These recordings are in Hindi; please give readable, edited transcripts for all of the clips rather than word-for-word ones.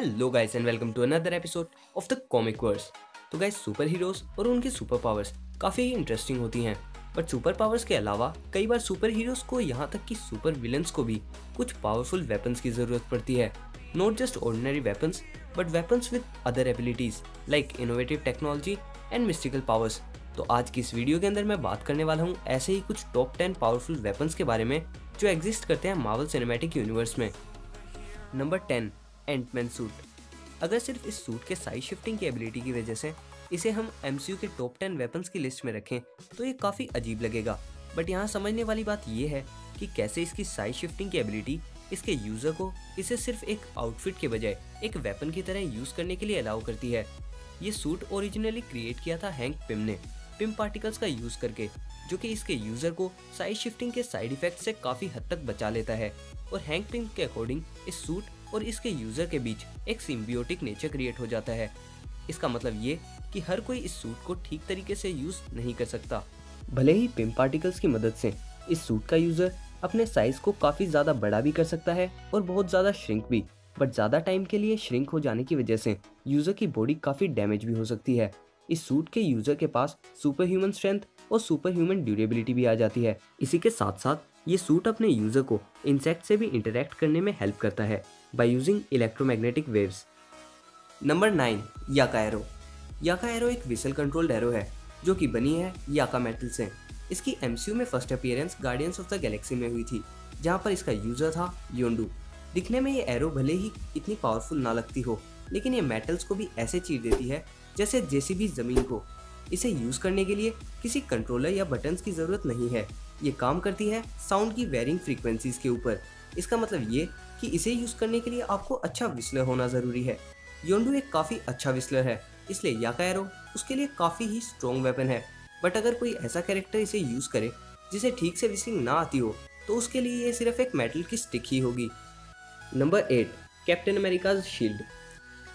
Hello guys and welcome to another episode of the comic verse. तो गाइस, सुपर हीरोज और उनकी सुपर पावर्स काफ़ी इंटरेस्टिंग होती हैं, बट सुपर पावर्स के अलावा कई बार सुपर हीरोज को यहाँ तक कि सुपर विलन्स को भी कुछ पावरफुल वेपन्स की ज़रूरत पड़ती है। Not just ordinary weapons but weapons with other abilities like innovative technology and mystical powers. तो आज की इस वीडियो के अंदर मैं बात करने वाला हूँ ऐसे ही कुछ टॉप 10 पावरफुल वेपन्स के बारे में जो एग्जिस्ट करते हैं मार्वल सिनेमैटिक यूनिवर्स में। Number 10, ant man suit. अगर सिर्फ इस सूट के साइज शिफ्टिंग की एबिलिटी की वजह से इसे हम MCU के टॉप 10 वेपन्स की लिस्ट में रखें तो ये काफ़ी अजीब लगेगा, बट यहाँ समझने वाली बात ये है कि कैसे इसकी साइज शिफ्टिंग की एबिलिटी इसके यूज़र को इसे सिर्फ एक आउटफिट के बजाय एक वेपन की तरह यूज़ करने के लिए अलाउ करती है। ये सूट ओरिजिनली क्रिएट किया था हैंक पिम ने पिम पार्टिकल्स का यूज़ करके, जो कि इसके यूज़र को साइज शिफ्टिंग के साइड इफेक्ट से काफ़ी हद तक बचा लेता है। और हैंक पिम के अकॉर्डिंग इस सूट और इसके यूज़र के बीच एक सिम्बियोटिक नेचर क्रिएट हो जाता है। इसका मतलब ये कि हर कोई इस सूट को ठीक तरीके से यूज़ नहीं कर सकता। भले ही पिम पार्टिकल्स की मदद से इस सूट का यूज़र अपने साइज को काफ़ी ज़्यादा बड़ा भी कर सकता है और बहुत ज़्यादा श्रिंक भी, बट ज़्यादा टाइम के लिए श्रिंक हो जाने की वजह से यूज़र की बॉडी काफ़ी डैमेज भी हो सकती है। इस सूट के यूज़र के पास सुपर ह्यूमन स्ट्रेंथ और सुपर ह्यूमन ड्यूरेबिलिटी भी आ जाती है। इसी के साथ साथ ये सूट अपने यूज़र को इंसेक्ट से भी इंटरेक्ट करने में हेल्प करता है by using electromagnetic waves. Number 9, याका एरो। याका एरो एक विसल कंट्रोल्ड एरो है जो कि बनी है याका मेटल से। इसकी MCU में first appearance guardians of the Galaxy में हुई थी, जहाँ पर इसका यूज़र था योंडू। दिखने में ये एरो भले ही इतनी पावरफुल ना लगती हो, लेकिन ये मेटल्स को भी ऐसे चीर देती है जैसे JCB ज़मीन को। इसे यूज़ करने के लिए किसी कंट्रोलर या बटन्स की ज़रूरत नहीं है। ये काम करती है साउंड की वेरिंग फ्रीक्वेंसीज के ऊपर। इसका मतलब ये कि इसे यूज़ करने के लिए आपको अच्छा विस्लर होना ज़रूरी है। योंडू एक काफ़ी अच्छा विस्लर है, इसलिए याका एरो उसके लिए काफ़ी ही स्ट्रॉन्ग वेपन है। बट अगर कोई ऐसा कैरेक्टर इसे यूज़ करे जिसे ठीक से विस्लिंग ना आती हो तो उसके लिए ये सिर्फ एक मेटल की स्टिक ही होगी। Number 8, captain America's shield.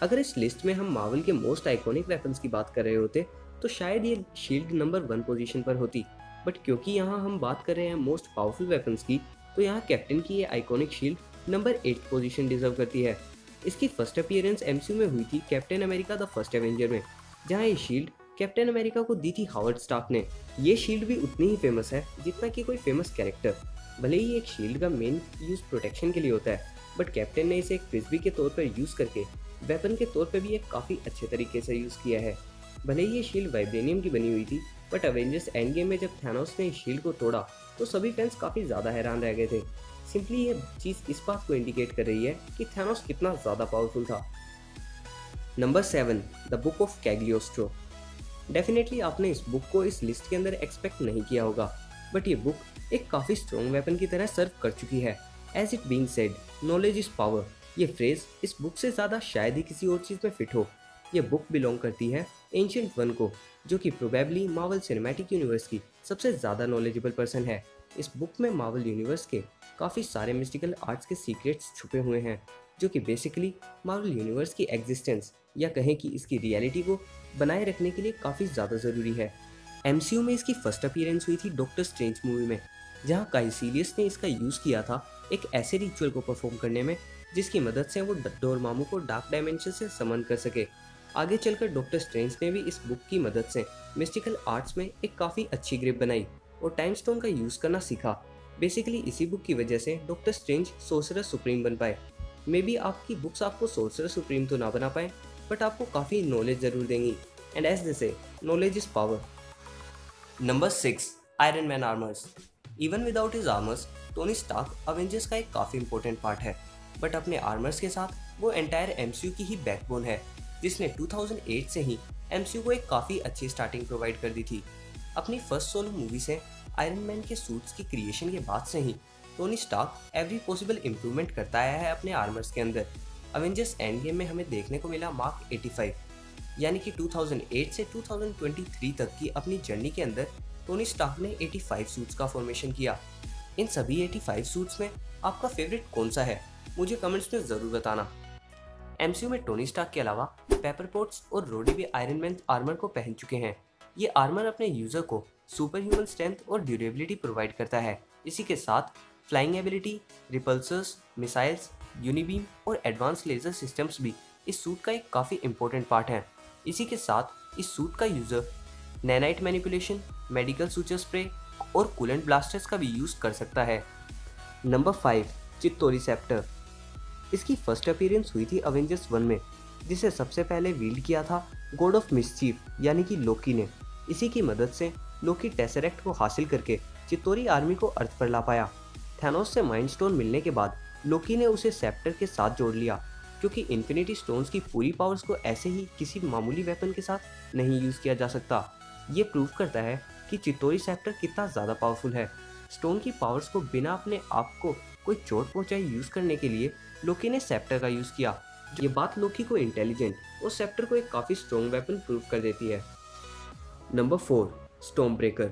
अगर इस लिस्ट में हम मार्वल के मोस्ट आइकॉनिक वेपन्स की बात कर रहे होते तो शायद ये शील्ड नंबर 1 पोजीशन पर होती, बट क्योंकि यहाँ हम बात कर रहे हैं मोस्ट पावरफुल वेपन्स की, तो यहाँ कैप्टन की ये iconic shield number 8 position deserve करती है। इसकी फर्स्ट अपीयरेंस MCU में हुई थी captain America the first Avenger में, जहाँ ये शील्ड कैप्टन अमेरिका को दी थी हावर्ड स्टार्क ने। ये शील्ड भी उतनी ही फेमस है जितना कि कोई फेमस कैरेक्टर। भले ही एक शील्ड का मेन यूज प्रोटेक्शन के लिए होता है, बट कैप्टन ने इसे एक फ्रिस्बी के तौर पर यूज़ करके वेपन के तौर पर भी एक काफ़ी अच्छे तरीके से यूज़ किया है। भले ही ये शील्ड वाइब्रेनियम की बनी हुई थी, बट अवेंजर्स एंड गेम में जब थैनोस ने इस शील्ड को तोड़ा तो सभी फैंस काफ़ी ज़्यादा हैरान रह गए थे। सिंपली ये चीज़ इस बात को इंडिकेट कर रही है कि थैनोस कितना ज़्यादा पावरफुल था। Number 7, the book of Cagliostro. Definitely आपने इस बुक को इस लिस्ट के अंदर एक्सपेक्ट नहीं किया होगा, बट ये बुक एक काफ़ी स्ट्रॉन्ग वेपन की तरह सर्व कर चुकी है। As it being said, knowledge is power. ये फ्रेज इस बुक से ज़्यादा शायद ही किसी और चीज़ में फिट हो। ये बुक बिलोंग करती है एंशिएंट वन को, जो कि प्रोबेबली मार्वल सिनेमैटिक यूनिवर्स की सबसे ज़्यादा नॉलेजेबल पर्सन है। इस बुक में मार्वल यूनिवर्स के काफ़ी सारे मिस्टिकल आर्ट्स के सीक्रेट्स छुपे हुए हैं, जो कि बेसिकली मार्वल यूनिवर्स की एग्जिस्टेंस या कहें कि इसकी रियलिटी को बनाए रखने के लिए काफ़ी ज़्यादा ज़रूरी है। MCU में इसकी फर्स्ट अपीयरेंस हुई थी डॉक्टर स्ट्रेंज मूवी में, जहाँ काइसिलियस ने इसका यूज़ किया था एक ऐसे रिचुअल को परफॉर्म करने में जिसकी मदद से वो डोरमामू को डार्क डायमेंशन से समन कर सके। आगे चलकर डॉक्टर स्ट्रेंज ने भी इस बुक की मदद से मिस्टिकल आर्ट्स में एक काफ़ी अच्छी ग्रिप बनाई और टाइम स्टोन का यूज़ करना सीखा। बेसिकली इसी बुक की वजह से डॉक्टर स्ट्रेंज सोर्सरर सुप्रीम बन पाए। मे बी आपकी बुक्स आपको सोर्सरर सुप्रीम तो ना बना पाए, बट आपको काफ़ी नॉलेज ज़रूर देंगी। And as they say, knowledge is power. Number 6, iron man armours. Even without his armours, Tony Stark Avengers का एक काफ़ी इंपॉर्टेंट पार्ट है, बट अपने आर्मर्स के साथ वो एंटायर MCU की ही बैकबोन है, जिसने 2008 से ही MCU को एक काफ़ी अच्छी स्टार्टिंग प्रोवाइड कर दी थी। अपनी फर्स्ट सोलो मूवी से आयरन मैन के सूट्स की क्रिएशन के बाद से ही Tony Stark every possible improvement करता आया है अपने आर्मर्स के अंदर। अवेंजर्स एंड गेम में हमें देखने को मिला मार्क 85, यानी कि 2008 से 2023 तक की अपनी जर्नी के अंदर टोनी स्टार्क ने 85 सूट्स का फॉर्मेशन किया। इन सभी 85 सूट्स में आपका फेवरेट कौन सा है, मुझे कमेंट्स में ज़रूर बताना। MCU में टोनी स्टार्क के अलावा पेपर पोट्स और रोडी भी आयरन मैन आर्मर को पहन चुके हैं। ये आर्मर अपने यूज़र को सुपर ह्यूमन स्ट्रेंथ और ड्यूरेबिलिटी प्रोवाइड करता है। इसी के साथ flying ability, repulsors, missiles, unibeam और एडवांस लेजर सिस्टम्स भी इस सूट का एक काफ़ी इम्पोर्टेंट पार्ट है। इसी के साथ इस सूट का user nanite manipulation, medical suture spray और कूलेंट ब्लास्टर्स का भी यूज़ कर सकता है। Number 5, Chitauri sceptre. इसकी फर्स्ट अपीयरेंस हुई थी अवेंजर्स 1 में, जिसे सबसे पहले वील्ड किया था गॉड ऑफ मिसचीफ यानी कि लोकी ने। इसी की मदद से लोकी टेसरेक्ट को हासिल करके चित्तोरी आर्मी को अर्थ पर ला पाया। थैनोस से माइंड स्टोन मिलने के बाद लोकी ने उसे सेप्टर के साथ जोड़ लिया, क्योंकि इन्फिनिटी स्टोन्स की पूरी पावर्स को ऐसे ही किसी मामूली वेपन के साथ नहीं यूज़ किया जा सकता। ये प्रूव करता है कि चित्तोरी सेप्टर कितना ज़्यादा पावरफुल है। स्टोन की पावर्स को बिना अपने आप को कोई चोट पहुंचाए यूज़ करने के लिए लोकी ने सेप्टर का यूज़ किया। ये बात लोकी को इंटेलिजेंट और सेप्टर को एक काफ़ी स्ट्रॉन्ग वेपन प्रूव कर देती है। Number 4, storm breaker.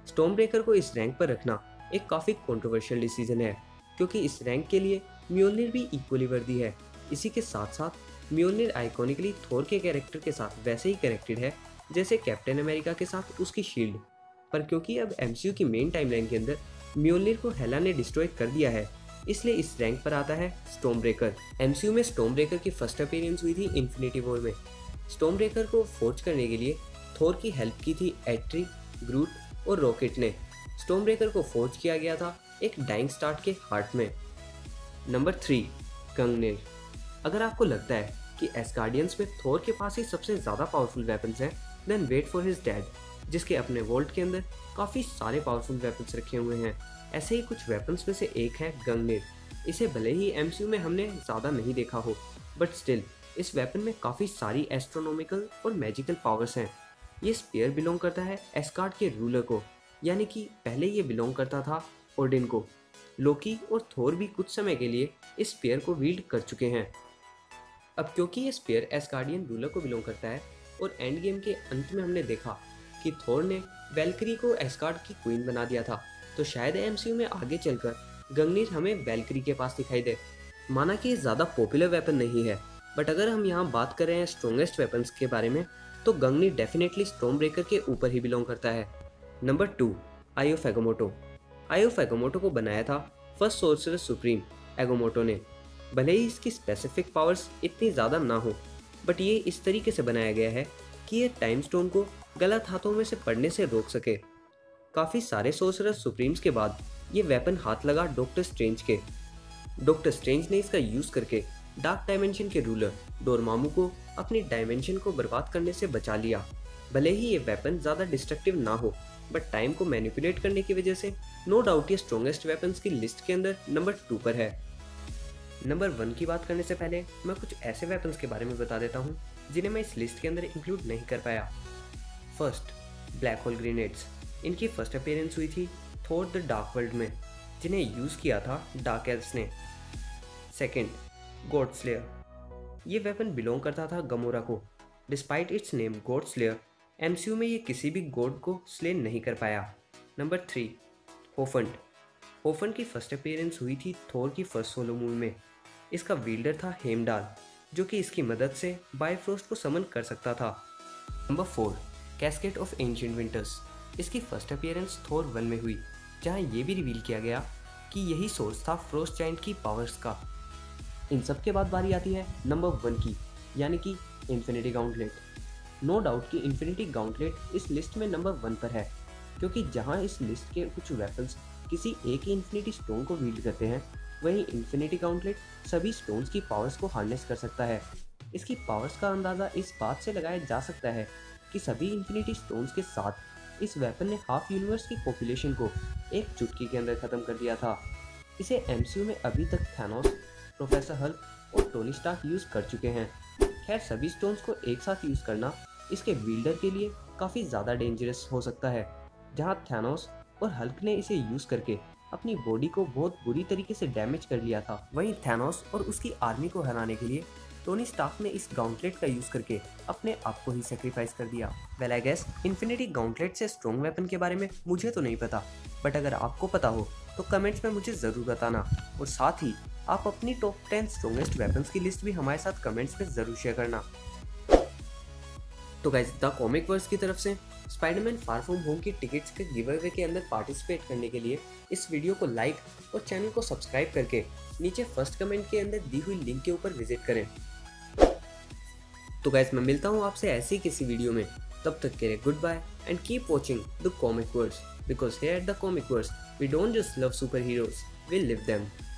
Storm breaker को इस रैंक पर रखना एक काफ़ी कंट्रोवर्शियल डिसीजन है, क्योंकि इस रैंक के लिए म्योल्निर भी इक्वली वर्दी है। इसी के साथ साथ म्योल्निर आइकॉनिकली थोर के कैरेक्टर के साथ वैसे ही कनेक्टेड है जैसे कैप्टन अमेरिका के साथ उसकी शील्ड। पर क्योंकि अब एमसीयू की मेन टाइमलाइन के अंदर म्योल्निर को हेला ने डिस्ट्रॉय कर दिया है, इसलिए इस रैंक पर आता है स्टॉर्म ब्रेकर। एमसीयू में स्टॉर्म ब्रेकर की फर्स्ट अपीयरेंस हुई थी इन्फिनिटी वॉर में। स्टॉर्म ब्रेकर को फोर्ज करने के लिए थोर की हेल्प की थी एट्री, ग्रूट और रॉकेट ने। स्टॉर्म ब्रेकर को फोर्ज किया गया था एक डाइंग स्टार्ट के हार्ट में। नंबर 3, गंगनेर। अगर आपको लगता है कि एस्गार्डियंस में थोर के पास ही सबसे ज़्यादा पावरफुल वेपन्स हैं, then wait for his dad, जिसके अपने वॉल्ट के अंदर काफ़ी सारे पावरफुल वेपन्स रखे हुए हैं। ऐसे ही कुछ वेपन्स में से एक है गंगनेर। इसे भले ही एमसीयू में हमने ज़्यादा नहीं देखा हो, बट स्टिल इस वेपन में काफ़ी सारी एस्ट्रोनॉमिकल और मैजिकल पावर्स हैं। ये स्पीयर बिलोंग करता है एस्गार्ड के रूलर को, यानी कि पहले ये बिलोंग करता था ओडिन को। लोकी और थोर भी कुछ समय के लिए इस स्पीयर को वील्ड कर चुके हैं। अब क्योंकि ये स्पीयर एस्गार्डियन रूलर को बिलोंग करता है और एंड गेम के अंत में हमने देखा कि थोर ने वैल्करी को एस्गार्ड की क्वीन बना दिया था, तो शायद एमसीयू में आगे चलकर गंगनीर हमें वैल्करी के पास दिखाई दे। माना कि ये ज़्यादा पॉपुलर वेपन नहीं है, बट अगर हम यहाँ बात कर रहे हैं स्ट्रॉन्गेस्ट वेपन्स के बारे में, तो गंगनीर डेफिनेटली स्टॉर्म ब्रेकर के ऊपर ही बिलोंग करता है। Number 2, eye of Agamotto. Eye of Agamotto को बनाया था फर्स्ट सोर्सरर सुप्रीम एगोमोटो ने। भले ही इसकी स्पेसिफिक पावर्स इतनी ज़्यादा ना हो, बट ये इस तरीके से बनाया गया है कि ये टाइम स्टोन को गलत हाथों में से पड़ने से रोक सके। काफ़ी सारे सोर्सरर सुप्रीम्स के बाद ये वेपन हाथ लगा डॉक्टर स्ट्रेंज के। डॉक्टर स्ट्रेंज ने इसका यूज़ करके डार्क डायमेंशन के रूलर डोरमामू को अपनी डायमेंशन को बर्बाद करने से बचा लिया। भले ही ये वेपन ज़्यादा डिस्ट्रक्टिव ना हो, बट टाइम को मैनिपुलेट करने की वजह से नो डाउट ये स्ट्रॉन्गेस्ट वेपन्स की लिस्ट के अंदर नंबर 2 पर है। नंबर 1 की बात करने से पहले मैं कुछ ऐसे वेपन्स के बारे में बता देता हूँ जिन्हें मैं इस लिस्ट के अंदर इंक्लूड नहीं कर पाया। First, black hole grenades. इनकी फर्स्ट अपीयरेंस हुई थी थोर द डार्क वर्ल्ड में, जिन्हें यूज़ किया था डार्क एल्व्स ने। Second, God slayer. ये वेपन बिलोंग करता था गमोरा को। Despite it's name God slayer, MCU में ये किसी भी गॉड को स्ले नहीं कर पाया। नंबर 3, होफंड। होफंड की फर्स्ट अपीयरेंस हुई थी थोर की फर्स्ट सोलो मूवी में। इसका विल्डर था हेमडाल, जो कि इसकी मदद से बायफ्रोस्ट को समन कर सकता था। Number 4, cascade of ancient winters. इसकी फर्स्ट अपीयरेंस थोर 1 में हुई, जहां ये भी रिवील किया गया कि यही सोर्स था फ्रोस्ट जायंट की पावर्स का। इन सब के बाद बारी आती है नंबर 1 की, यानी कि इन्फिनिटी गाउंटलेट। नो डाउट कि इन्फिनिटी गाउंटलेट इस लिस्ट में नंबर 1 पर है, क्योंकि जहां इस लिस्ट के कुछ वेपन्स किसी एक ही इन्फिनिटी स्टोन को वील्ड करते हैं, वहीं इन्फिनिटी गाउंटलेट सभी स्टोन्स की पावर्स को हार्नेस कर सकता है। इसकी पावर्स का अंदाज़ा इस बात से लगाया जा सकता है कि सभी इन्फिनिटी स्टोन्स के साथ इस वेपन ने हाफ यूनिवर्स की पॉपुलेशन को एक चुटकी के अंदर ख़त्म कर दिया था। इसे एमसीयू में अभी तक थैनोस, प्रोफेसर हल्क और टोनी स्टार्क यूज़ कर चुके हैं। खैर, सभी स्टोन्स को एक साथ यूज़ करना इसके बिल्डर के लिए काफ़ी ज़्यादा डेंजरस हो सकता है। जहां थैनोस और हल्क ने इसे यूज़ करके अपनी बॉडी को बहुत बुरी तरीके से डैमेज कर लिया था, वहीं थैनोस और उसकी आर्मी को हराने के लिए टोनी स्टार्क ने इस गाउंटलेट का यूज़ करके अपने आप को ही सेक्रीफाइस कर दिया। Well I guess infinity gauntlet से स्ट्रॉन्ग वेपन के बारे में मुझे तो नहीं पता, बट अगर आपको पता हो तो कमेंट्स में मुझे ज़रूर बताना, और साथ ही आप अपनी टॉप 10 स्ट्रॉन्गेस्ट वेपन्स की लिस्ट भी हमारे साथ कमेंट्स में ज़रूर शेयर करना। तो गाइस, द कॉमिक वर्स की तरफ से स्पाइडरमैन फार फ्रॉम होम की टिकट्स के गिव अवे के अंदर पार्टिसिपेट करने के लिए इस वीडियो को लाइक और चैनल को सब्सक्राइब करके नीचे फर्स्ट कमेंट के अंदर दी हुई लिंक के ऊपर विजिट करें। तो गाइस मैं मिलता हूँ आपसे ऐसी किसी वीडियो में, तब तक के लिए good bye and keep watching the comic verse, because here at the comic verse we don't just love super heroes, we live them.